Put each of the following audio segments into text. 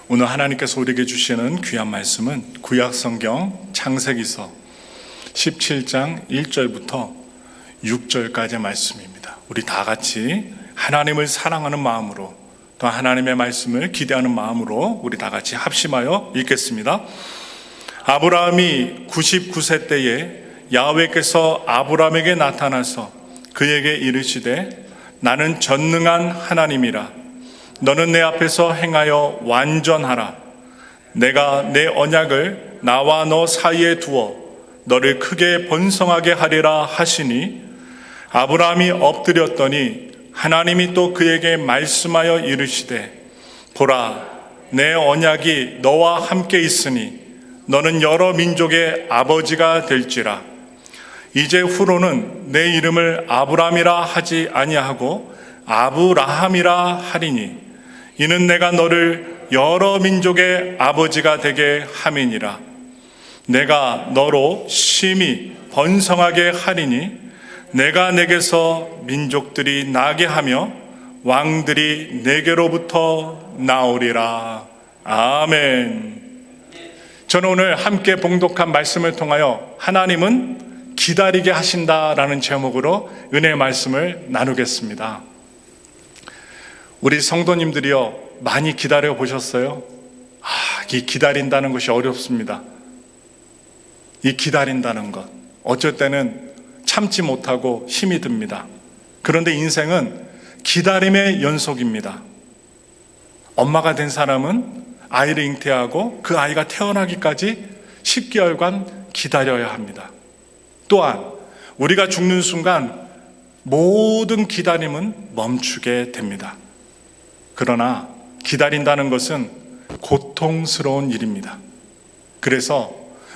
오늘 하나님께서 우리에게 주시는 귀한 말씀은 구약성경 창세기서 17장 1절부터 6절까지의 말씀입니다. 우리 다 같이 하나님을 사랑하는 마음으로 또 하나님의 말씀을 기대하는 마음으로 우리 다 같이 합심하여 읽겠습니다. 아브라함이 99세 때에 야훼께서 아브라함에게 나타나서 그에게 이르시되 나는 전능한 하나님이라. 너는 내 앞에서 행하여 완전하라. 내가 내 언약을 나와 너 사이에 두어 너를 크게 번성하게 하리라 하시니 아브라함이 엎드렸더니 하나님이 또 그에게 말씀하여 이르시되 보라 내 언약이 너와 함께 있으니 너는 여러 민족의 아버지가 될지라. 이제 후로는 내 이름을 아브라함이라 하지 아니하고 아브라함이라 하리니 이는 내가 너를 여러 민족의 아버지가 되게 함이니라. 내가 너로 심히 번성하게 하리니 내가 내게서 민족들이 나게 하며 왕들이 내게로부터 나오리라. 아멘. 저는 오늘 함께 봉독한 말씀을 통하여 하나님은 기다리게 하신다라는 제목으로 은혜의 말씀을 나누겠습니다. 우리 성도님들이요, 많이 기다려 보셨어요? 이 기다린다는 것이 어렵습니다. 이 기다린다는 것, 어쩔 때는 참지 못하고 힘이 듭니다. 그런데 인생은 기다림의 연속입니다. 엄마가 된 사람은 아이를 잉태하고 그 아이가 태어나기까지 10개월간 기다려야 합니다. 또한 우리가 죽는 순간 모든 기다림은 멈추게 됩니다. 그러나 기다린다는 것은 고통스러운 일입니다. 그래서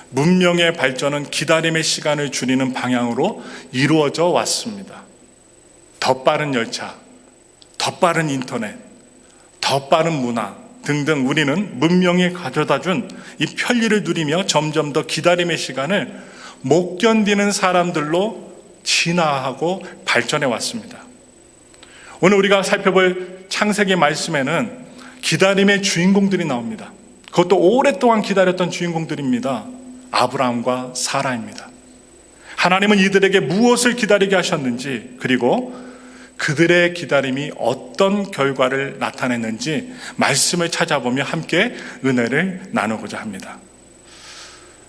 문명의 발전은 기다림의 시간을 줄이는 방향으로 이루어져 왔습니다. 더 빠른 열차, 더 빠른 인터넷, 더 빠른 문화 등등 우리는 문명이 가져다준 이 편리를 누리며 점점 더 기다림의 시간을 못 견디는 사람들로 진화하고 발전해 왔습니다. 오늘 우리가 살펴볼 창세기 말씀에는 기다림의 주인공들이 나옵니다. 그것도 오랫동안 기다렸던 주인공들입니다. 아브라함과 사라입니다. 하나님은 이들에게 무엇을 기다리게 하셨는지, 그리고 그들의 기다림이 어떤 결과를 나타냈는지 말씀을 찾아보며 함께 은혜를 나누고자 합니다.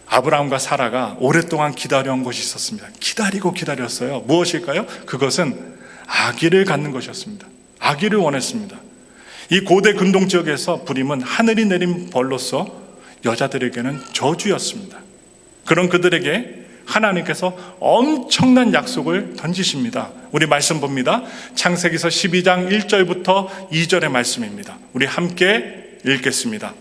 아브라함과 사라가 오랫동안 기다려온 것이 있었습니다. 기다리고 기다렸어요. 무엇일까요? 그것은 아기를 갖는 것이었습니다. 아기를 원했습니다. 이 고대 근동 지역에서 불임은 하늘이 내린 벌로서 여자들에게는 저주였습니다. 그런 그들에게 하나님께서 엄청난 약속을 던지십니다. 우리 말씀 봅니다. 창세기서 12장 1절부터 2절의 말씀입니다. 우리 함께 읽겠습니다.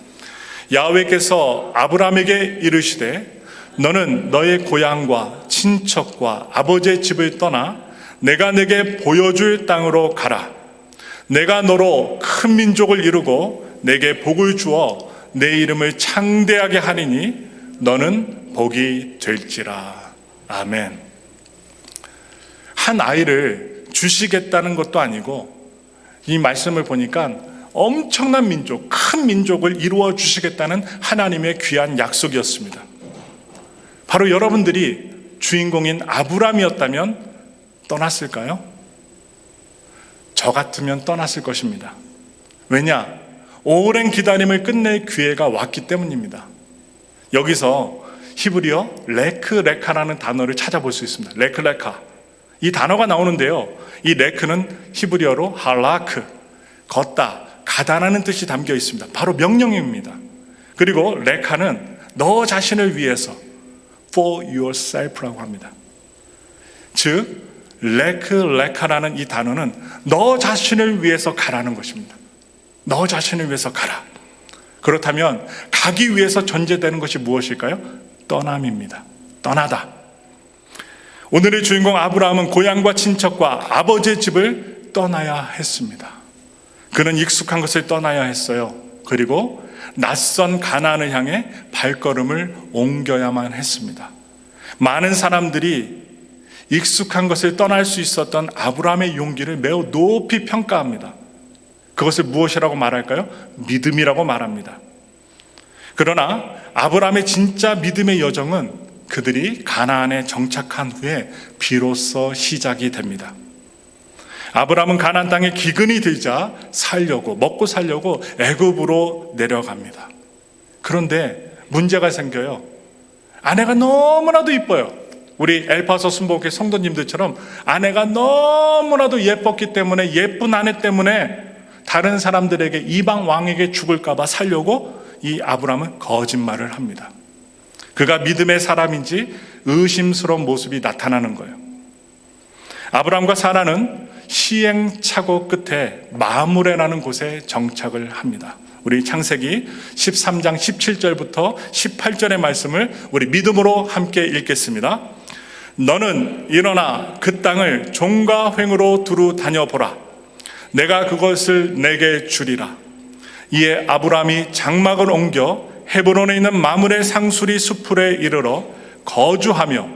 야훼께서 아브라함에게 이르시되 너는 너의 고향과 친척과 아버지의 집을 떠나 내가 내게 보여줄 땅으로 가라. 내가 너로 큰 민족을 이루고 내게 복을 주어 내 이름을 창대하게 하리니 너는 복이 될지라. 아멘. 한 아이를 주시겠다는 것도 아니고 이 말씀을 보니까 엄청난 민족, 큰 민족을 이루어 주시겠다는 하나님의 귀한 약속이었습니다. 바로 여러분들이 주인공인 아브라함이었다면 떠났을까요? 저 같으면 떠났을 것입니다. 왜냐? 오랜 기다림을 끝낼 기회가 왔기 때문입니다. 여기서 히브리어 레크레카라는 단어를 찾아볼 수 있습니다. 레크레카. 이 단어가 나오는데요. 이 레크는 히브리어로 할라크, 걷다, 가다라는 뜻이 담겨 있습니다. 바로 명령입니다. 그리고 레카는 너 자신을 위해서 for yourself라고 합니다. 즉 레크레카라는 이 단어는 너 자신을 위해서 가라는 것입니다. 너 자신을 위해서 가라. 그렇다면 가기 위해서 전제되는 것이 무엇일까요? 떠남입니다. 떠나다. 오늘의 주인공 아브라함은 고향과 친척과 아버지의 집을 떠나야 했습니다. 그는 익숙한 것을 떠나야 했어요. 그리고 낯선 가나안을 향해 발걸음을 옮겨야만 했습니다. 많은 사람들이 익숙한 것을 떠날 수 있었던 아브라함의 용기를 매우 높이 평가합니다. 그것을 무엇이라고 말할까요? 믿음이라고 말합니다. 그러나 아브라함의 진짜 믿음의 여정은 그들이 가나안에 정착한 후에 비로소 시작이 됩니다. 아브라함은 가나안 땅에 기근이 들자 먹고 살려고 애굽으로 내려갑니다. 그런데 문제가 생겨요. 아내가 너무나도 이뻐요. 우리 엘파소 순복의 성도님들처럼 아내가 너무나도 예뻤기 때문에, 예쁜 아내 때문에 다른 사람들에게, 이방 왕에게 죽을까 봐 살려고 이 아브라함은 거짓말을 합니다. 그가 믿음의 사람인지 의심스러운 모습이 나타나는 거예요. 아브라함과 사라는 시행착오 끝에 마므레라는 곳에 정착을 합니다. 우리 창세기 13장 17절부터 18절의 말씀을 우리 믿음으로 함께 읽겠습니다. 너는 일어나 그 땅을 종과 횡으로 두루 다녀보라. 내가 그것을 내게 주리라. 이에 아브라함이 장막을 옮겨 헤브론에 있는 마므레 상수리 수풀에 이르러 거주하며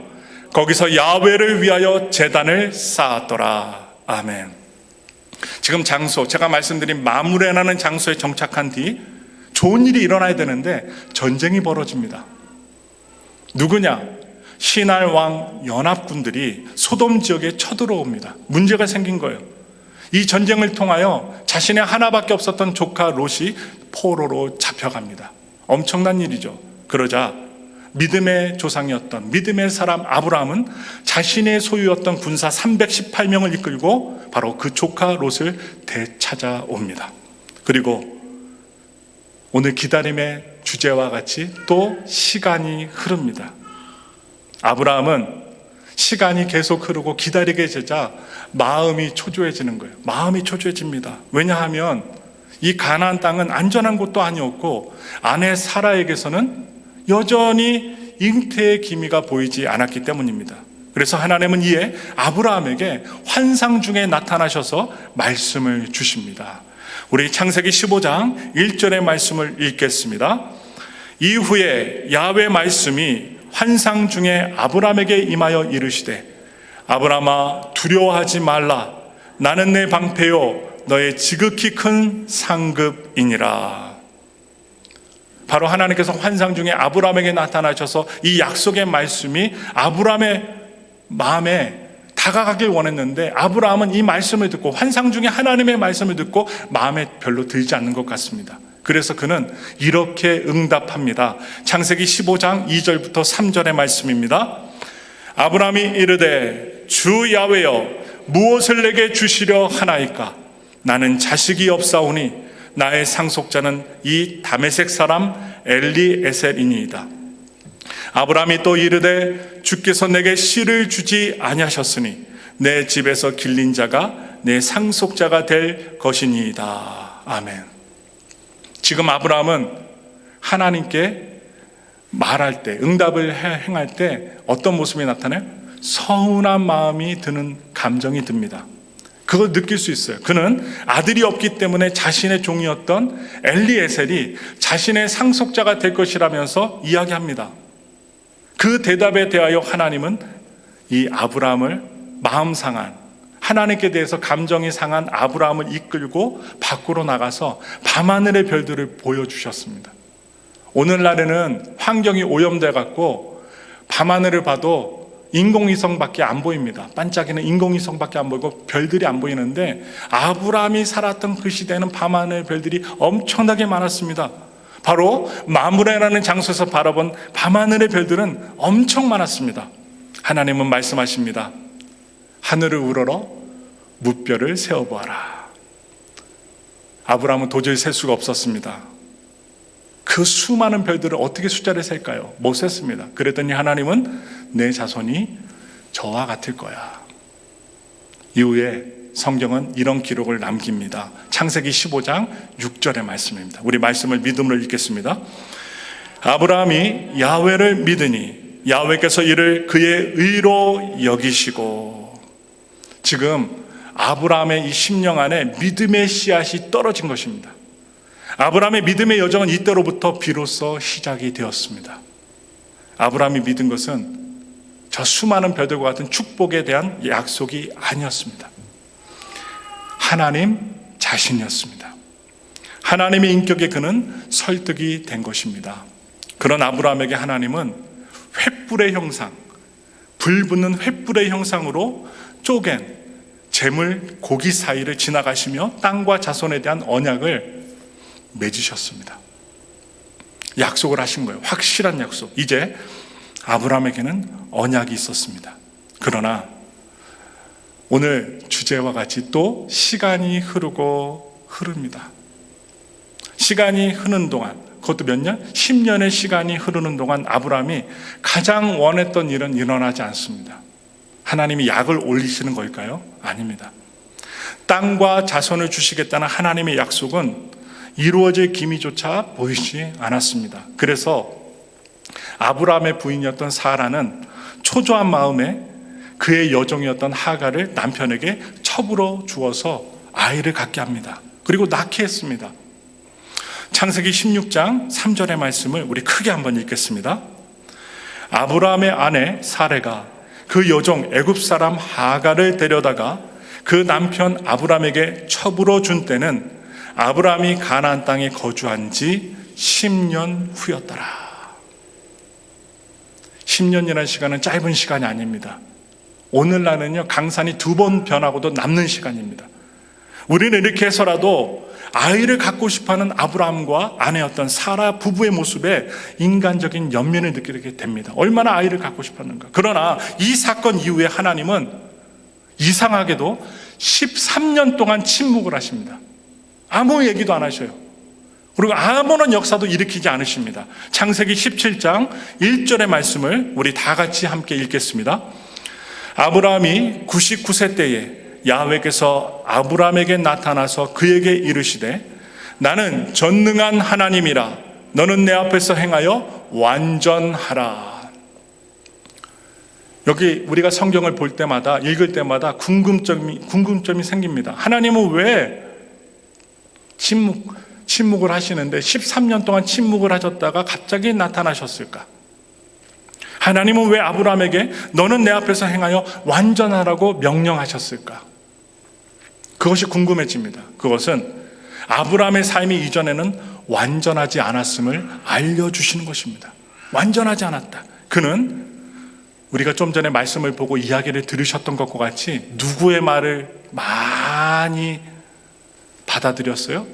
거기서 야훼를 위하여 제단을 쌓았더라. 아멘. 지금 장소, 제가 말씀드린 마므레라는 장소에 정착한 뒤 좋은 일이 일어나야 되는데 전쟁이 벌어집니다. 누구냐? 신할 왕 연합군들이 소돔 지역에 쳐들어옵니다. 문제가 생긴 거예요. 이 전쟁을 통하여 자신의 하나밖에 없었던 조카 롯이 포로로 잡혀갑니다. 엄청난 일이죠. 그러자 믿음의 조상이었던 믿음의 사람 아브라함은 자신의 소유였던 군사 318명을 이끌고 바로 그 조카 롯을 되찾아옵니다. 그리고 오늘 기다림의 주제와 같이 또 시간이 흐릅니다. 아브라함은 시간이 계속 흐르고 기다리게 되자 마음이 초조해지는 거예요. 마음이 초조해집니다. 왜냐하면 이 가나안 땅은 안전한 곳도 아니었고 아내 사라에게서는 여전히 잉태의 기미가 보이지 않았기 때문입니다. 그래서 하나님은 이에 아브라함에게 환상 중에 나타나셔서 말씀을 주십니다. 우리 창세기 15장 1절의 말씀을 읽겠습니다. 이후에 야훼 말씀이 환상 중에 아브라함에게 임하여 이르시되 아브라함아 두려워하지 말라. 나는 내 방패요 너의 지극히 큰 상급이니라. 바로 하나님께서 환상 중에 아브라함에게 나타나셔서 이 약속의 말씀이 아브라함의 마음에 다가가길 원했는데 아브라함은 이 말씀을 듣고 환상 중에 하나님의 말씀을 듣고 마음에 별로 들지 않는 것 같습니다. 그래서 그는 이렇게 응답합니다. 창세기 15장 2절부터 3절의 말씀입니다. 아브라함이 이르되 주 야훼여 무엇을 내게 주시려 하나이까? 나는 자식이 없사오니 나의 상속자는 이 다메섹 사람 엘리에셀이니이다. 아브라함이 또 이르되 주께서 내게 씨를 주지 아니하셨으니 내 집에서 길린 자가 내 상속자가 될 것이니이다. 아멘. 지금 아브라함은 하나님께 말할 때, 응답을 행할 때 어떤 모습이 나타나요? 서운한 마음이 드는 감정이 듭니다. 그걸 느낄 수 있어요. 그는 아들이 없기 때문에 자신의 종이었던 엘리에셀이 자신의 상속자가 될 것이라면서 이야기합니다. 그 대답에 대하여 하나님은 이 아브라함을 마음 상한, 하나님께 대해서 감정이 상한 아브라함을 이끌고 밖으로 나가서 밤하늘의 별들을 보여주셨습니다. 오늘날에는 환경이 오염돼 갖고 밤하늘을 봐도 인공위성밖에 안 보입니다. 반짝이는 인공위성밖에 안 보이고 별들이 안 보이는데 아브라함이 살았던 그 시대에는 밤하늘 별들이 엄청나게 많았습니다. 바로 마므레라는 장소에서 바라본 밤하늘의 별들은 엄청 많았습니다. 하나님은 말씀하십니다. 하늘을 우러러 무별을 세어보아라. 아브라함은 도저히 셀 수가 없었습니다. 그 수많은 별들을 어떻게 숫자를 셀까요? 못 셌습니다. 그랬더니 하나님은 내 자손이 저와 같을 거야. 이후에 성경은 이런 기록을 남깁니다. 창세기 15장 6절의 말씀입니다. 우리 말씀을 믿음으로 읽겠습니다. 아브라함이 야훼를 믿으니 야훼께서 이를 그의 의로 여기시고. 지금 아브라함의 이 심령 안에 믿음의 씨앗이 떨어진 것입니다. 아브라함의 믿음의 여정은 이때로부터 비로소 시작이 되었습니다. 아브라함이 믿은 것은 저 수많은 별들과 같은 축복에 대한 약속이 아니었습니다. 하나님 자신이었습니다. 하나님의 인격에 그는 설득이 된 것입니다. 그런 아브라함에게 하나님은 횃불의 형상, 불 붙는 횃불의 형상으로 쪼갠 재물 고기 사이를 지나가시며 땅과 자손에 대한 언약을 맺으셨습니다. 약속을 하신 거예요. 확실한 약속. 이제 아브라함에게는 언약이 있었습니다. 그러나 오늘 주제와 같이 또 시간이 흐르고 흐릅니다. 시간이 흐르는 동안, 그것도 몇 년? 10년의 시간이 흐르는 동안 아브라함이 가장 원했던 일은 일어나지 않습니다. 하나님이 약을 올리시는 걸까요? 아닙니다. 땅과 자손을 주시겠다는 하나님의 약속은 이루어질 기미조차 보이지 않았습니다. 그래서 아브라함의 부인이었던 사라는 초조한 마음에 그의 여종이었던 하갈을 남편에게 첩으로 주어서 아이를 갖게 합니다. 그리고 낳게 했습니다. 창세기 16장 3절의 말씀을 우리 크게 한번 읽겠습니다. 아브라함의 아내 사레가 그 여종 애굽 사람 하갈을 데려다가 그 남편 아브라함에게 첩으로 준 때는 아브라함이 가나안 땅에 거주한 지 10년 후였더라. 10년이라는 시간은 짧은 시간이 아닙니다. 오늘날은요, 강산이 2번 변하고도 남는 시간입니다. 우리는 이렇게 해서라도 아이를 갖고 싶어하는 아브라함과 아내였던 사라 부부의 모습에 인간적인 연민을 느끼게 됩니다. 얼마나 아이를 갖고 싶었는가. 그러나 이 사건 이후에 하나님은 이상하게도 13년 동안 침묵을 하십니다. 아무 얘기도 안 하셔요. 그리고 아무런 역사도 일으키지 않으십니다. 창세기 17장 1절의 말씀을 우리 다 같이 함께 읽겠습니다. 아브라함이 99세 때에 야훼께서 아브라함에게 나타나서 그에게 이르시되 나는 전능한 하나님이라 너는 내 앞에서 행하여 완전하라. 여기 우리가 성경을 볼 때마다 읽을 때마다 궁금점이 생깁니다. 하나님은 왜 침묵을 하시는데 13년 동안 침묵을 하셨다가 갑자기 나타나셨을까? 하나님은 왜 아브라함에게 너는 내 앞에서 행하여 완전하라고 명령하셨을까? 그것이 궁금해집니다. 그것은 아브라함의 삶이 이전에는 완전하지 않았음을 알려주시는 것입니다. 완전하지 않았다. 그는 우리가 좀 전에 말씀을 보고 이야기를 들으셨던 것과 같이 누구의 말을 많이 받아들였어요?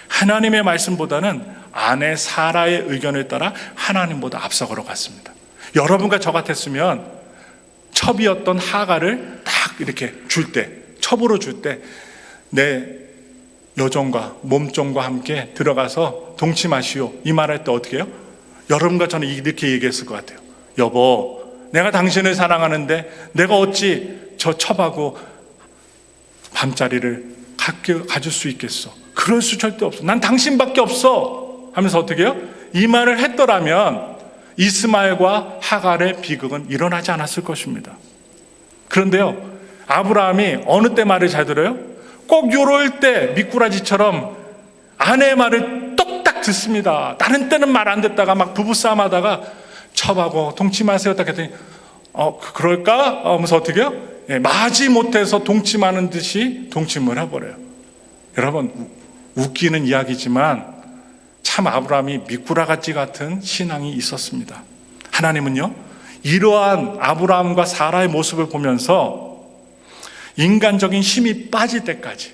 하나님의 말씀보다는 아내 사라의 의견에 따라 하나님보다 앞서 걸어갔습니다. 여러분과 저 같았으면 첩이었던 하갈을 딱 이렇게 줄 때, 첩으로 줄 때 내 여종과 몸종과 함께 들어가서 동침하시오 이 말할 때 어떻게 해요? 여러분과 저는 이렇게 얘기했을 것 같아요. 여보, 내가 당신을 사랑하는데 내가 어찌 저 첩하고 밤자리를 가질 수 있겠어? 그럴 수 절대 없어. 난 당신밖에 없어 하면서 어떻게 해요? 이 말을 했더라면 이스마엘과 하갈의 비극은 일어나지 않았을 것입니다. 그런데요, 아브라함이 어느 때 말을 잘 들어요? 꼭 요럴 때 미꾸라지처럼 아내의 말을 똑딱 듣습니다. 다른 때는 말 안 듣다가 막 부부싸움 하다가 첩하고 동침하세요 딱 했더니 그럴까? 하면서 어떻게 해요? 마지 못해서 동침하는 듯이 동침을 해버려요. 여러분, 웃기는 이야기지만 참 아브라함이 미꾸라지 같은 신앙이 있었습니다. 하나님은요, 이러한 아브라함과 사라의 모습을 보면서 인간적인 힘이 빠질 때까지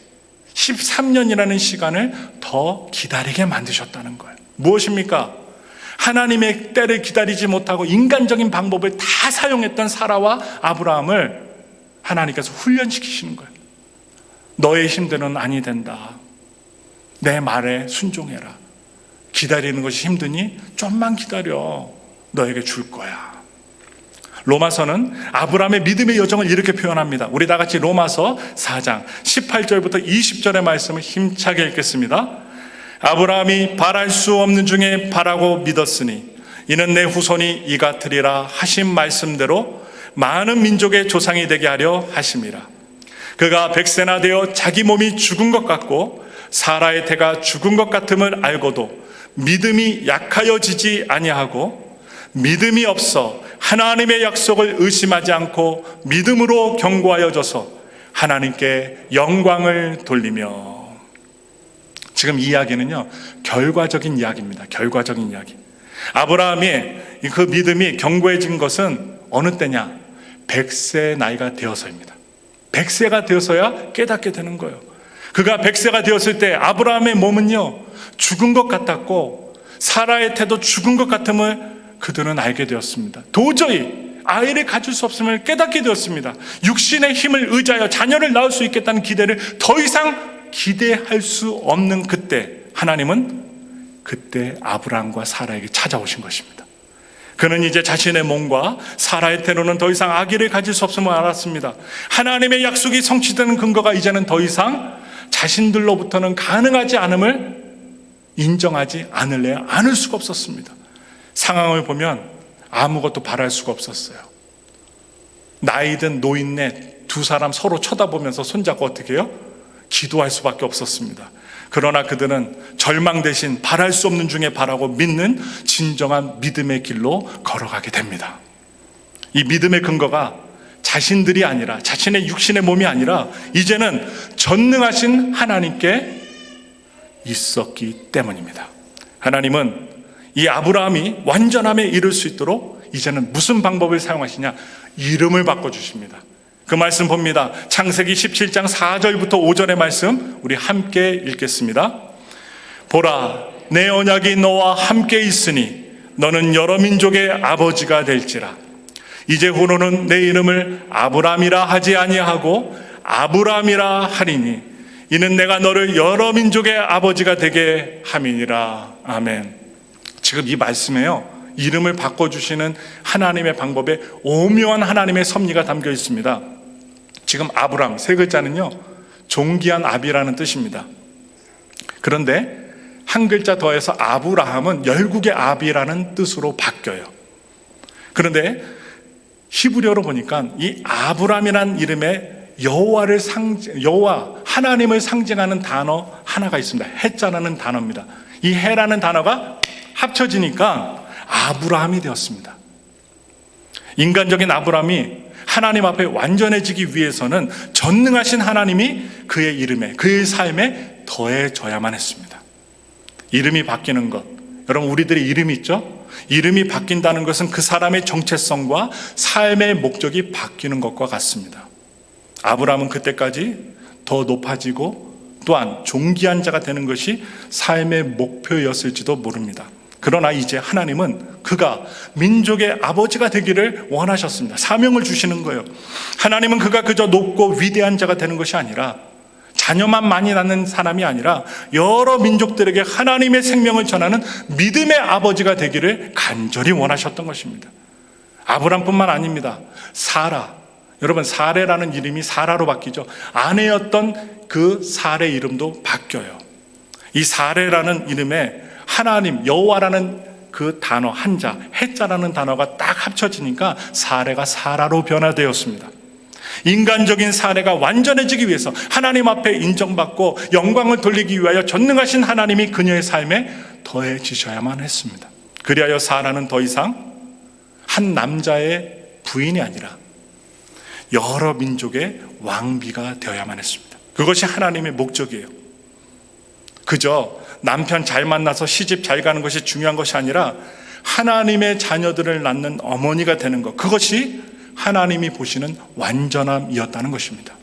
13년이라는 시간을 더 기다리게 만드셨다는 거예요. 무엇입니까? 하나님의 때를 기다리지 못하고 인간적인 방법을 다 사용했던 사라와 아브라함을 하나님께서 훈련시키시는 거예요. 너의 힘대로는 아니 된다. 내 말에 순종해라. 기다리는 것이 힘드니 좀만 기다려. 너에게 줄 거야. 로마서는 아브라함의 믿음의 여정을 이렇게 표현합니다. 우리 다 같이 로마서 4장 18절부터 20절의 말씀을 힘차게 읽겠습니다. 아브라함이 바랄 수 없는 중에 바라고 믿었으니 이는 내 후손이 이같으리라 하신 말씀대로 많은 민족의 조상이 되게 하려 하심이라. 그가 100세나 되어 자기 몸이 죽은 것 같고 사라의 태가 죽은 것 같음을 알고도 믿음이 약하여지지 아니하고 믿음이 없어 하나님의 약속을 의심하지 않고 믿음으로 견고하여져서 하나님께 영광을 돌리며. 지금 이 이야기는요, 결과적인 이야기입니다. 결과적인 이야기. 아브라함의 그 믿음이 견고해진 것은 어느 때냐? 100세 나이가 되어서입니다. 100세가 되어서야 깨닫게 되는 거예요. 그가 100세가 되었을 때 아브라함의 몸은요, 죽은 것 같았고 사라의 태도 죽은 것 같음을 그들은 알게 되었습니다. 도저히 아이를 가질 수 없음을 깨닫게 되었습니다. 육신의 힘을 의지하여 자녀를 낳을 수 있겠다는 기대를 더 이상 기대할 수 없는 그때, 하나님은 그때 아브라함과 사라에게 찾아오신 것입니다. 그는 이제 자신의 몸과 사라의 태로는 더 이상 아기를 가질 수 없음을 알았습니다. 하나님의 약속이 성취되는 근거가 이제는 더 이상 자신들로부터는 가능하지 않음을 인정하지 않을 수가 없었습니다. 상황을 보면 아무것도 바랄 수가 없었어요. 나이든 노인네 두 사람 서로 쳐다보면서 손잡고 어떻게 해요? 기도할 수밖에 없었습니다. 그러나 그들은 절망 대신 바랄 수 없는 중에 바라고 믿는 진정한 믿음의 길로 걸어가게 됩니다. 이 믿음의 근거가 자신들이 아니라, 자신의 육신의 몸이 아니라 이제는 전능하신 하나님께 있었기 때문입니다. 하나님은 이 아브라함이 완전함에 이를 수 있도록 이제는 무슨 방법을 사용하시냐? 이름을 바꿔주십니다. 그 말씀 봅니다. 창세기 17장 4절부터 5절의 말씀 우리 함께 읽겠습니다. 보라, 내 언약이 너와 함께 있으니 너는 여러 민족의 아버지가 될지라. 이제후로는 내 이름을 아브람이라 하지 아니하고 아브람이라 하리니 이는 내가 너를 여러 민족의 아버지가 되게 함이니라. 아멘. 지금 이 말씀에요, 이름을 바꿔주시는 하나님의 방법에 오묘한 하나님의 섭리가 담겨 있습니다. 지금 아브람 세 글자는요, 존귀한 아비라는 뜻입니다. 그런데 한 글자 더해서 아브라함은 열국의 아비라는 뜻으로 바뀌어요. 그런데 히브리어로 보니까 이 아브람이라는 이름에 여호와 하나님을 상징하는 단어 하나가 있습니다. 해자라는 단어입니다. 이 해라는 단어가 합쳐지니까 아브라함이 되었습니다. 인간적인 아브라함이 하나님 앞에 완전해지기 위해서는 전능하신 하나님이 그의 이름에, 그의 삶에 더해져야만 했습니다. 이름이 바뀌는 것, 여러분 우리들의 이름이 있죠? 이름이 바뀐다는 것은 그 사람의 정체성과 삶의 목적이 바뀌는 것과 같습니다. 아브라함은 그때까지 더 높아지고 또한 존귀한 자가 되는 것이 삶의 목표였을지도 모릅니다. 그러나 이제 하나님은 그가 민족의 아버지가 되기를 원하셨습니다. 사명을 주시는 거예요. 하나님은 그가 그저 높고 위대한 자가 되는 것이 아니라, 자녀만 많이 낳는 사람이 아니라 여러 민족들에게 하나님의 생명을 전하는 믿음의 아버지가 되기를 간절히 원하셨던 것입니다. 아브람뿐만 아닙니다. 사라, 여러분 사레라는 이름이 사라로 바뀌죠. 아내였던 그 사레 이름도 바뀌어요. 이 사레라는 이름에 하나님, 여호와라는 그 단어 한자, 해자라는 단어가 딱 합쳐지니까 사레가 사라로 변화되었습니다. 인간적인 사례가 완전해지기 위해서, 하나님 앞에 인정받고 영광을 돌리기 위하여 전능하신 하나님이 그녀의 삶에 더해지셔야만 했습니다. 그리하여 사라는 더 이상 한 남자의 부인이 아니라 여러 민족의 왕비가 되어야만 했습니다. 그것이 하나님의 목적이에요. 그저 남편 잘 만나서 시집 잘 가는 것이 중요한 것이 아니라 하나님의 자녀들을 낳는 어머니가 되는 것, 그것이 하나님이 보시는 완전함이었다는 것입니다.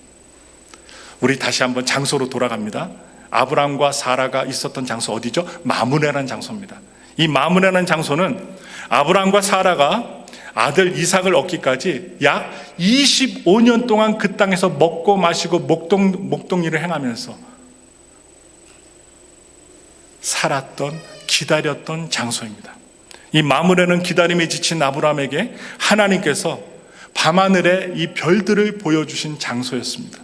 우리 다시 한번 장소로 돌아갑니다. 아브람과 사라가 있었던 장소 어디죠? 마므레라는 장소입니다. 이 마므레라는 장소는 아브람과 사라가 아들 이삭을 얻기까지 약 25년 동안 그 땅에서 먹고 마시고 목동일을 행하면서 살았던, 기다렸던 장소입니다. 이 마므레는 기다림에 지친 아브람에게 하나님께서 밤하늘에 이 별들을 보여주신 장소였습니다.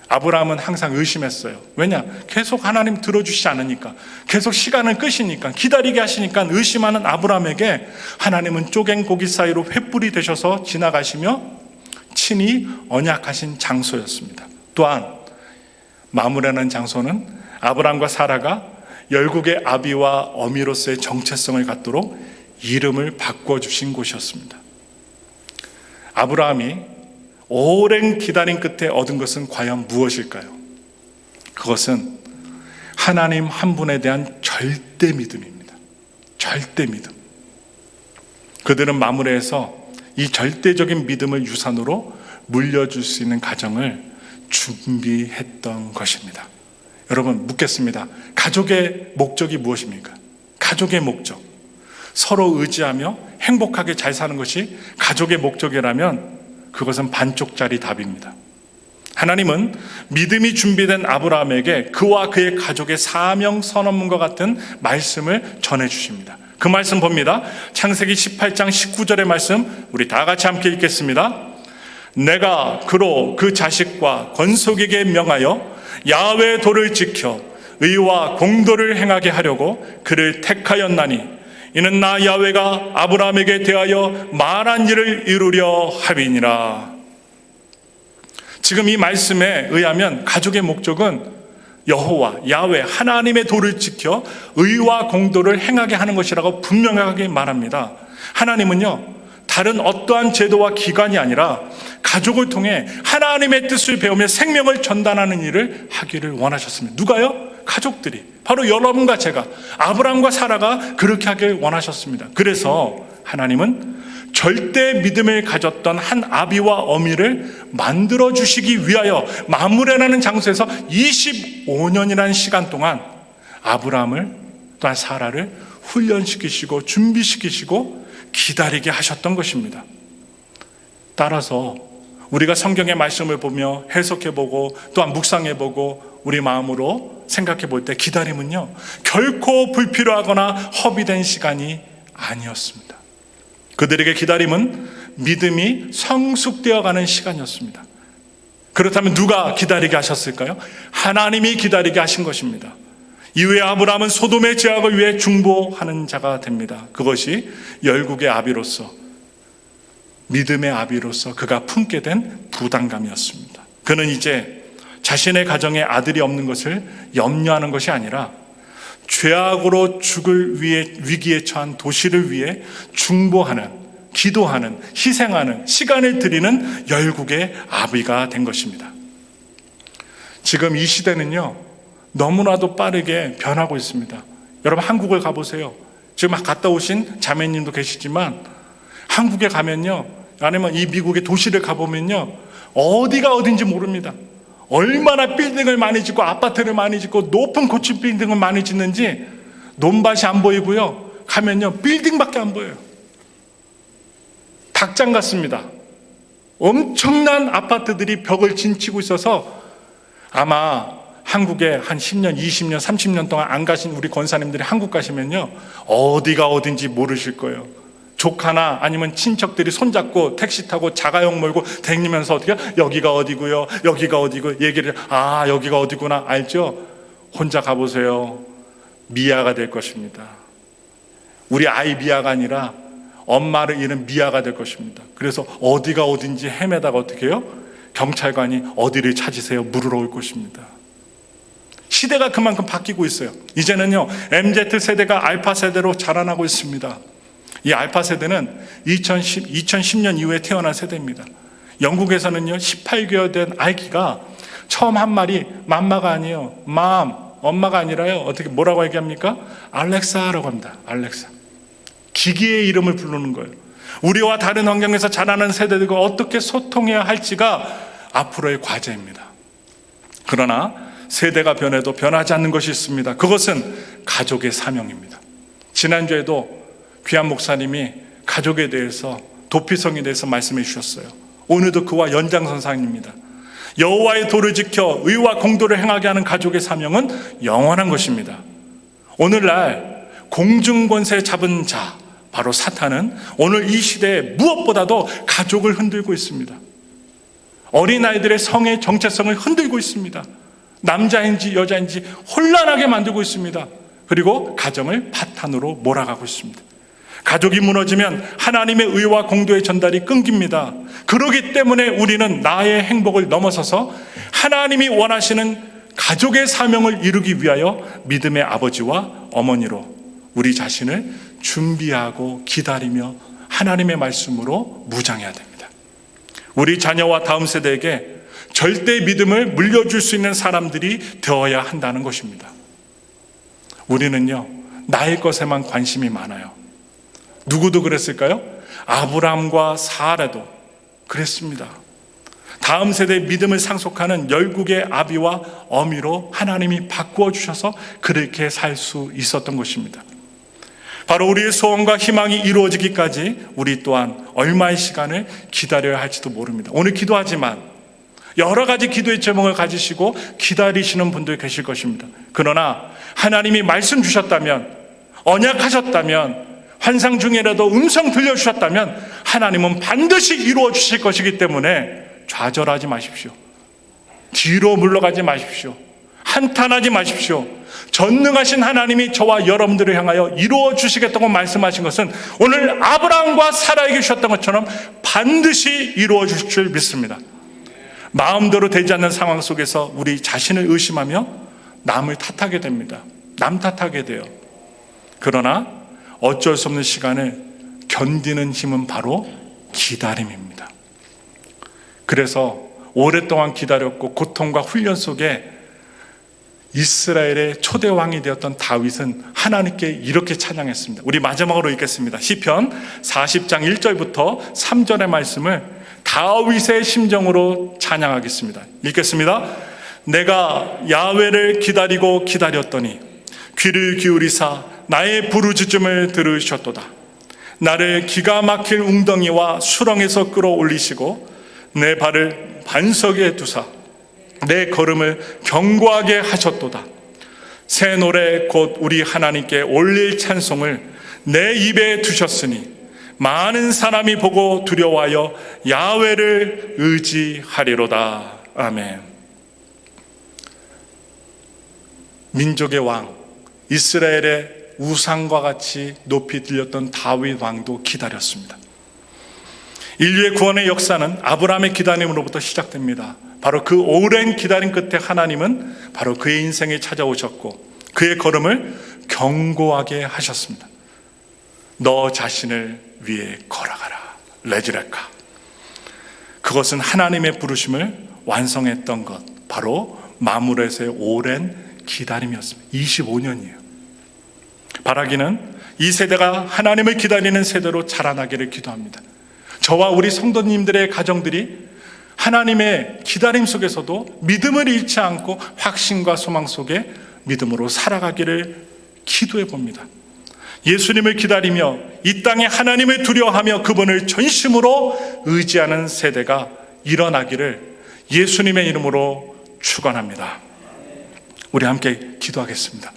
아브라함은 항상 의심했어요. 왜냐? 계속 하나님 들어주시지 않으니까, 계속 시간을 끄시니까, 기다리게 하시니까 의심하는 아브라함에게 하나님은 쪼갠 고기 사이로 횃불이 되셔서 지나가시며 친히 언약하신 장소였습니다. 또한 마므레라는 장소는 아브라함과 사라가 열국의 아비와 어미로서의 정체성을 갖도록 이름을 바꿔주신 곳이었습니다. 아브라함이 오랜 기다림 끝에 얻은 것은 과연 무엇일까요? 그것은 하나님 한 분에 대한 절대 믿음입니다. 절대 믿음. 그들은 마무리해서 이 절대적인 믿음을 유산으로 물려줄 수 있는 가정을 준비했던 것입니다. 여러분, 묻겠습니다. 가족의 목적이 무엇입니까? 가족의 목적, 서로 의지하며 행복하게 잘 사는 것이 가족의 목적이라면 그것은 반쪽짜리 답입니다. 하나님은 믿음이 준비된 아브라함에게 그와 그의 가족의 사명 선언문과 같은 말씀을 전해주십니다. 그 말씀 봅니다. 창세기 18장 19절의 말씀, 우리 다 같이 함께 읽겠습니다. 내가 그로 그 자식과 건속에게 명하여 야훼 도를 지켜 의와 공도를 행하게 하려고 그를 택하였나니 이는 나 야훼가 아브라함에게 대하여 말한 일을 이루려 함이니라. 지금 이 말씀에 의하면 가족의 목적은 여호와 야훼 하나님의 도를 지켜 의와 공도를 행하게 하는 것이라고 분명하게 말합니다. 하나님은요, 다른 어떠한 제도와 기관이 아니라 가족을 통해 하나님의 뜻을 배우며 생명을 전달하는 일을 하기를 원하셨습니다. 누가요? 가족들이, 바로 여러분과 제가, 아브라함과 사라가 그렇게 하길 원하셨습니다. 그래서 하나님은 절대 믿음을 가졌던 한 아비와 어미를 만들어 주시기 위하여 마므레라는 장소에서 25년이라는 시간 동안 아브라함을 또한 사라를 훈련시키시고 준비시키시고 기다리게 하셨던 것입니다. 따라서 우리가 성경의 말씀을 보며 해석해보고 또한 묵상해보고 우리 마음으로 생각해볼 때 기다림은요, 결코 불필요하거나 허비된 시간이 아니었습니다. 그들에게 기다림은 믿음이 성숙되어가는 시간이었습니다. 그렇다면 누가 기다리게 하셨을까요? 하나님이 기다리게 하신 것입니다. 이후에 아브라함은 소돔의 죄악을 위해 중보하는 자가 됩니다. 그것이 열국의 아비로서, 믿음의 아비로서 그가 품게 된 부담감이었습니다. 그는 이제 자신의 가정에 아들이 없는 것을 염려하는 것이 아니라 죄악으로 죽을 위기에 처한 도시를 위해 중보하는, 기도하는, 희생하는, 시간을 들이는 열국의 아비가 된 것입니다. 지금 이 시대는요, 너무나도 빠르게 변하고 있습니다. 여러분, 한국을 가보세요. 지금 갔다 오신 자매님도 계시지만 한국에 가면요, 아니면 이 미국의 도시를 가보면요, 어디가 어딘지 모릅니다. 얼마나 빌딩을 많이 짓고 아파트를 많이 짓고 높은 고층 빌딩을 많이 짓는지 논밭이 안 보이고요, 가면요 빌딩밖에 안 보여요. 닭장 같습니다. 엄청난 아파트들이 벽을 진치고 있어서 아마 한국에 한 10년, 20년, 30년 동안 안 가신 우리 권사님들이 한국 가시면요, 어디가 어딘지 모르실 거예요. 조카나 아니면 친척들이 손잡고 택시 타고 자가용 몰고 다니면서 어떻게 여기가 어디고요, 여기가 어디고 얘기를, 여기가 어디구나 알죠? 혼자 가보세요. 미아가 될 것입니다. 우리 아이 미아가 아니라 엄마를 잃은 미아가 될 것입니다. 그래서 어디가 어딘지 헤매다가 어떻게 해요? 경찰관이 어디를 찾으세요? 물으러 올 것입니다. 시대가 그만큼 바뀌고 있어요. 이제는요, MZ세대가 알파세대로 자라나고 있습니다. 이 알파세대는 2010년 이후에 태어난 세대입니다. 영국에서는요, 18개월 된 아기가 처음 한 말이 맘마가 아니에요. 엄마가 아니라요, 어떻게 뭐라고 얘기합니까? 알렉사라고 합니다. 알렉사. 기기의 이름을 부르는 거예요. 우리와 다른 환경에서 자라는 세대들과 어떻게 소통해야 할지가 앞으로의 과제입니다. 그러나 세대가 변해도 변하지 않는 것이 있습니다. 그것은 가족의 사명입니다. 지난주에도 귀한 목사님이 가족에 대해서, 도피성에 대해서 말씀해 주셨어요. 오늘도 그와 연장선상입니다. 여호와의 도를 지켜 의와 공도를 행하게 하는 가족의 사명은 영원한 것입니다. 오늘날 공중권세 잡은 자, 바로 사탄은 오늘 이 시대에 무엇보다도 가족을 흔들고 있습니다. 어린아이들의 성의 정체성을 흔들고 있습니다. 남자인지 여자인지 혼란하게 만들고 있습니다. 그리고 가정을 파탄으로 몰아가고 있습니다. 가족이 무너지면 하나님의 의와 공도의 전달이 끊깁니다. 그렇기 때문에 우리는 나의 행복을 넘어서서 하나님이 원하시는 가족의 사명을 이루기 위하여 믿음의 아버지와 어머니로 우리 자신을 준비하고 기다리며 하나님의 말씀으로 무장해야 됩니다. 우리 자녀와 다음 세대에게 절대 믿음을 물려줄 수 있는 사람들이 되어야 한다는 것입니다. 우리는요, 나의 것에만 관심이 많아요. 누구도 그랬을까요? 아브라함과 사라도 그랬습니다. 다음 세대의 믿음을 상속하는 열국의 아비와 어미로 하나님이 바꾸어 주셔서 그렇게 살 수 있었던 것입니다. 바로 우리의 소원과 희망이 이루어지기까지 우리 또한 얼마의 시간을 기다려야 할지도 모릅니다. 오늘 기도하지만 여러 가지 기도의 제목을 가지시고 기다리시는 분들 계실 것입니다. 그러나 하나님이 말씀 주셨다면, 언약하셨다면, 환상 중에라도 음성 들려주셨다면 하나님은 반드시 이루어 주실 것이기 때문에 좌절하지 마십시오. 뒤로 물러가지 마십시오. 한탄하지 마십시오. 전능하신 하나님이 저와 여러분들을 향하여 이루어 주시겠다고 말씀하신 것은 오늘 아브라함과 사라에게 주셨던 것처럼 반드시 이루어 주실 줄 믿습니다. 마음대로 되지 않는 상황 속에서 우리 자신을 의심하며 남을 탓하게 됩니다. 남 탓하게 돼요. 그러나 어쩔 수 없는 시간을 견디는 힘은 바로 기다림입니다. 그래서 오랫동안 기다렸고 고통과 훈련 속에 이스라엘의 초대 왕이 되었던 다윗은 하나님께 이렇게 찬양했습니다. 우리 마지막으로 읽겠습니다. 시편 40장 1절부터 3절의 말씀을 다윗의 심정으로 찬양하겠습니다. 읽겠습니다. 내가 야훼를 기다리고 기다렸더니 귀를 기울이사 나의 부르짖음을 들으셨도다. 나를 기가 막힐 웅덩이와 수렁에서 끌어올리시고 내 발을 반석에 두사 내 걸음을 견고하게 하셨도다. 새 노래 곧 우리 하나님께 올릴 찬송을 내 입에 두셨으니 많은 사람이 보고 두려워하여 야훼를 의지하리로다. 아멘. 민족의 왕, 이스라엘의 우상과 같이 높이 들렸던 다윗 왕도 기다렸습니다. 인류의 구원의 역사는 아브라함의 기다림으로부터 시작됩니다. 바로 그 오랜 기다림 끝에 하나님은 바로 그의 인생에 찾아오셨고 그의 걸음을 견고하게 하셨습니다. 너 자신을 위해 걸어가라. 레즈레카. 그것은 하나님의 부르심을 완성했던 것, 바로 마므레서의 오랜 기다림이었습니다. 25년이에요. 바라기는 이 세대가 하나님을 기다리는 세대로 자라나기를 기도합니다. 저와 우리 성도님들의 가정들이 하나님의 기다림 속에서도 믿음을 잃지 않고 확신과 소망 속에 믿음으로 살아가기를 기도해 봅니다. 예수님을 기다리며 이 땅에 하나님을 두려워하며 그분을 전심으로 의지하는 세대가 일어나기를 예수님의 이름으로 축원합니다. 우리 함께 기도하겠습니다.